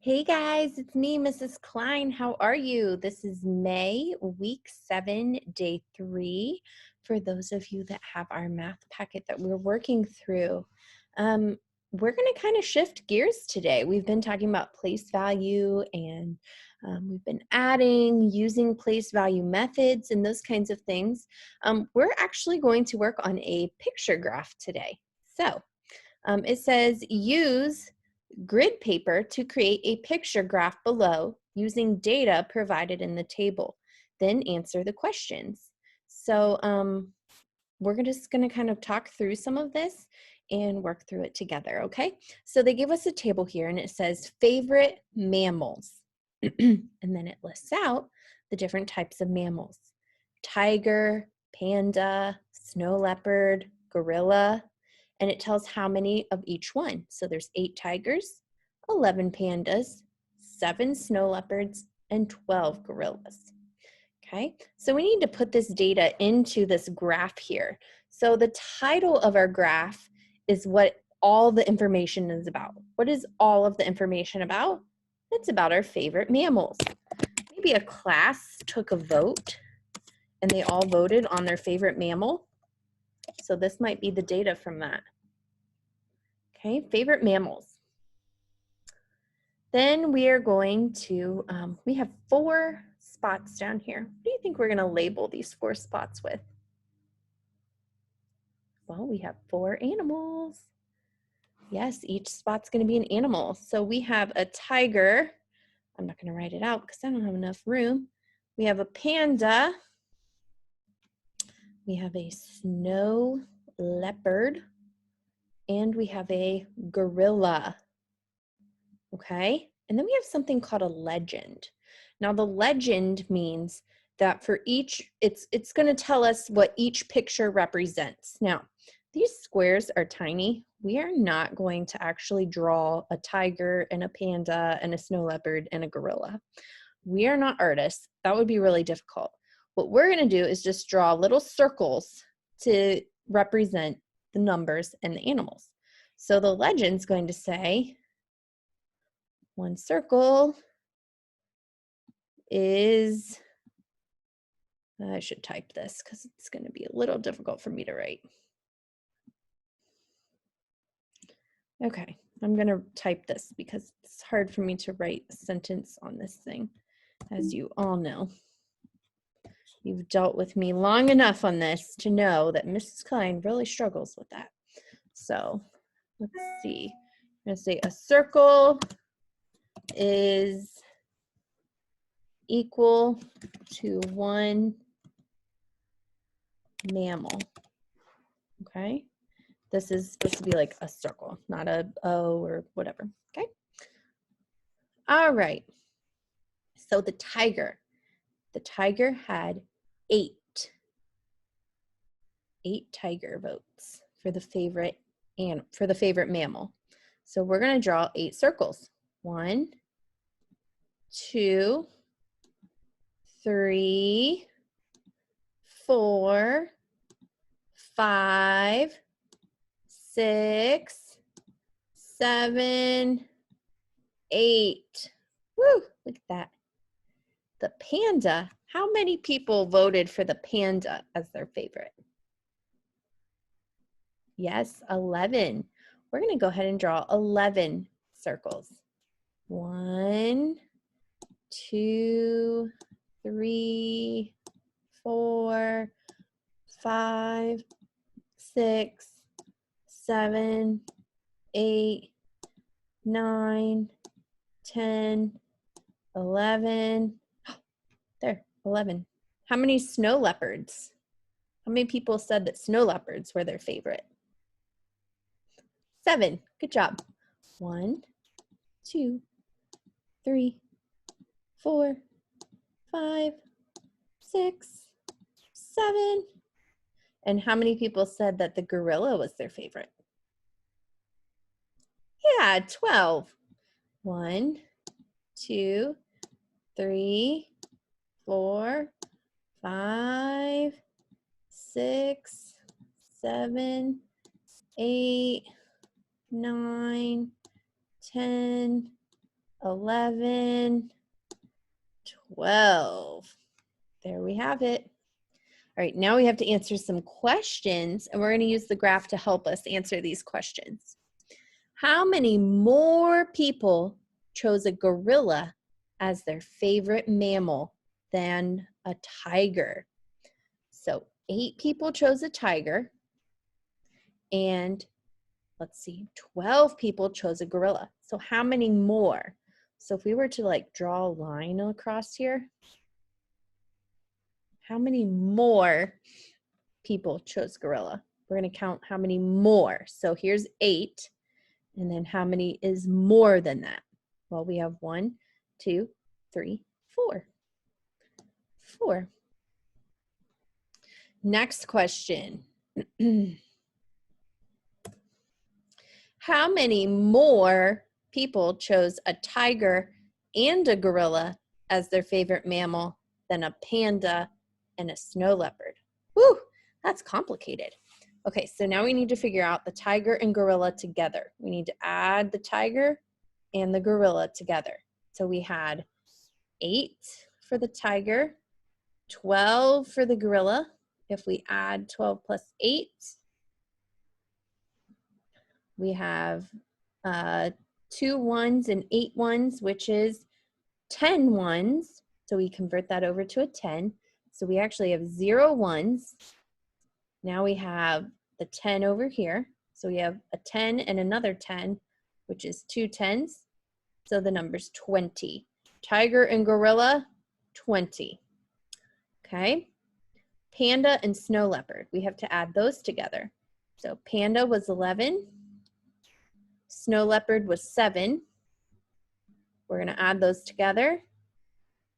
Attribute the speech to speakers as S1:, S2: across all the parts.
S1: Hey guys, it's me, Mrs. Klein. How are you? This is May, week 7, day 3, for those of you that have our math packet that we're working through. Um, we're going to kind of shift gears today. We've been talking about place value and we've been adding, using place value methods and those kinds of things. We're actually going to work on a picture graph today. So it says use grid paper to create a picture graph below using data provided in the table. Then answer the questions. So we're just going to kind of talk through some of this and work through it together, okay? So they give us a table here and it says favorite mammals. And then it lists out the different types of mammals. Tiger, panda, snow leopard, gorilla, and it tells how many of each one. So there's 8 tigers, 11 pandas, 7 snow leopards, and 12 gorillas. Okay, so we need to put this data into this graph here. So the title of our graph is what all the information is about. What is all of the information about? It's about our favorite mammals. Maybe a class took a vote and they all voted on their favorite mammal. So this might be the data from that. Okay, favorite mammals. Then we are going to, we have 4 spots down here. What do you think we're going to label these 4 spots with? Well, we have 4 animals. Yes, each spot's going to be an animal. So we have a tiger. I'm not going to write it out because I don't have enough room. We have a panda. We have a snow leopard. And we have a gorilla. Okay? And then we have something called a legend. Now the legend means that for each, it's going to tell us what each picture represents. Now, these squares are tiny. We are not going to actually draw a tiger and a panda and a snow leopard and a gorilla. We are not artists. That would be really difficult. What we're going to do is just draw little circles to represent the numbers and the animals. So the legend's going to say, one circle is, I should type this because it's going to be a little difficult for me to write. Okay, I'm going to type this because it's hard for me to write a sentence on this thing, as you all know. You've dealt with me long enough on this to know that Mrs. Klein really struggles with that. So let's see. I'm going to say a circle is equal to 1 mammal. Okay, this is supposed to be like a circle, not a O or whatever. Okay, all right. So the tiger had 8 tiger votes for the favorite mammal. So we're going to draw 8 circles. 1, 2, 3, 4, 5, 6, 7, 8. Woo, look at that. The panda, how many people voted for the panda as their favorite? Yes, 11. We're going to go ahead and draw 11 circles. 1, 2, 3, 4, 5, 6, 7, 8, 9, 10, 11. There, 11. How many snow leopards? How many people said that snow leopards were their favorite? 7. Good job. 1, 2, 3, 4, 5, 6, 7. And how many people said that the gorilla was their favorite? Yeah, 12. 1, 2, 3, 4, 5, 6, 7, 8, 9, 10, 11, 12. There we have it. All right, now we have to answer some questions, and we're going to use the graph to help us answer these questions. How many more people chose a gorilla as their favorite mammal than a tiger? So 8 people chose a tiger, and let's see, 12 people chose a gorilla. So how many more? So if we were to like draw a line across here, how many more people chose gorilla? We're going to count how many more. So here's 8. And then how many is more than that? Well, we have 1, 2, 3, 4. 4. Next question. How many more people chose a tiger and a gorilla as their favorite mammal than a panda and a snow leopard? Whew, that's complicated. Okay, so now we need to figure out the tiger and gorilla together. We need to add the tiger and the gorilla together. So we had 8 for the tiger, 12 for the gorilla. If we add 12 plus 8, we have 2 ones and 8 ones, which is 10 ones. So we convert that over to a 10. So we actually have 0 ones. Now we have the 10 over here. So we have a 10 and another 10, which is 2 10s. So the number's 20. Tiger and gorilla, 20. Okay. Panda and snow leopard, we have to add those together. So panda was 11. Snow leopard was 7. We're going to add those together.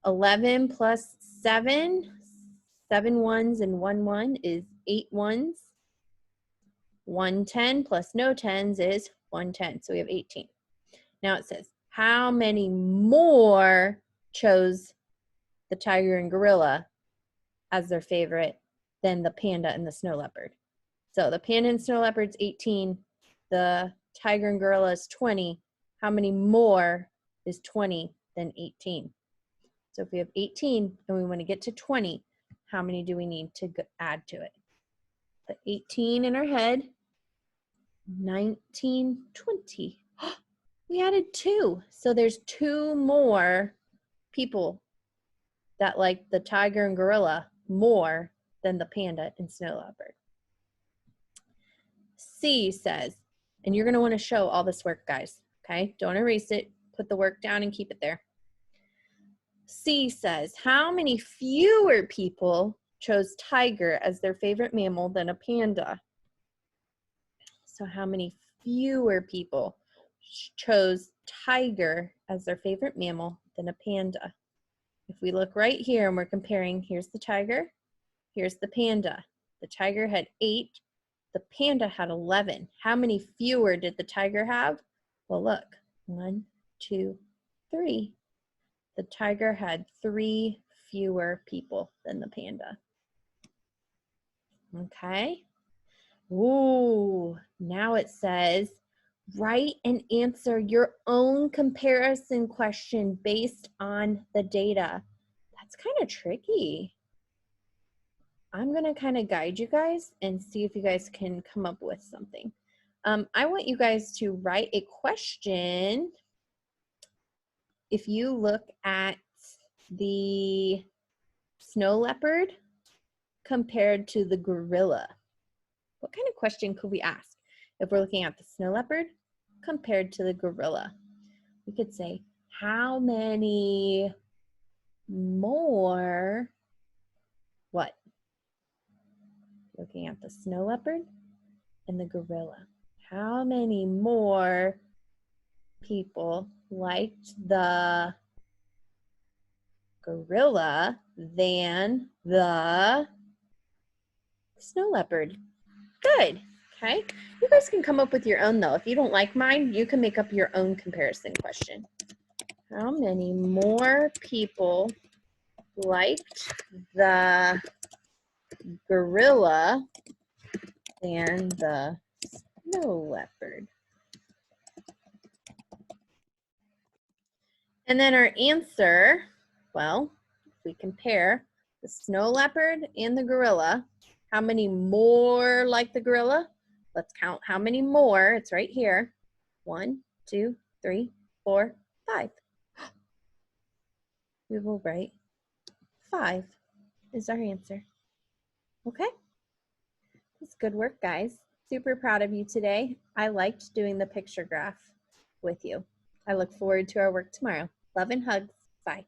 S1: 11 plus 7, 7 ones and 1 1 is 8 ones. 110 plus no 10s is 110. So we have 18. Now it says, how many more chose the tiger and gorilla as their favorite than the panda and the snow leopard? So the panda and snow leopard's 18. The tiger and gorilla is 20. How many more is 20 than 18? So if we have 18 and we want to get to 20, how many do we need to add to it? Put 18 in our head. 19, 20. We added 2. So there's 2 more people that like the tiger and gorilla more than the panda and snow leopard. C says, and you're going to want to show all this work, guys. Okay, don't erase it. Put the work down and keep it there. C says, how many fewer people chose tiger as their favorite mammal than a panda? So how many fewer people chose tiger as their favorite mammal than a panda? If we look right here and we're comparing, here's the tiger, here's the panda. The tiger had 8, the panda had 11. How many fewer did the tiger have? Well, look, 1, 2, 3. The tiger had 3 fewer people than the panda. Okay. Ooh, now it says, write and answer your own comparison question based on the data. That's kind of tricky. I'm going to kind of guide you guys and see if you guys can come up with something. I want you guys to write a question. If you look at the snow leopard compared to the gorilla, what kind of question could we ask if we're looking at the snow leopard compared to the gorilla? We could say, how many more, what? Looking at the snow leopard and the gorilla. How many more people liked the gorilla than the snow leopard? Good. Okay. You guys can come up with your own, though. If you don't like mine, you can make up your own comparison question. How many more people liked the gorilla than the snow leopard? And then our answer, well, if we compare the snow leopard and the gorilla, how many more like the gorilla? Let's count how many more. It's right here. 1, 2, 3, 4, 5. We will write 5 is our answer. Okay, that's good work, guys. Super proud of you today. I liked doing the picture graph with you. I look forward to our work tomorrow. Love and hugs. Bye.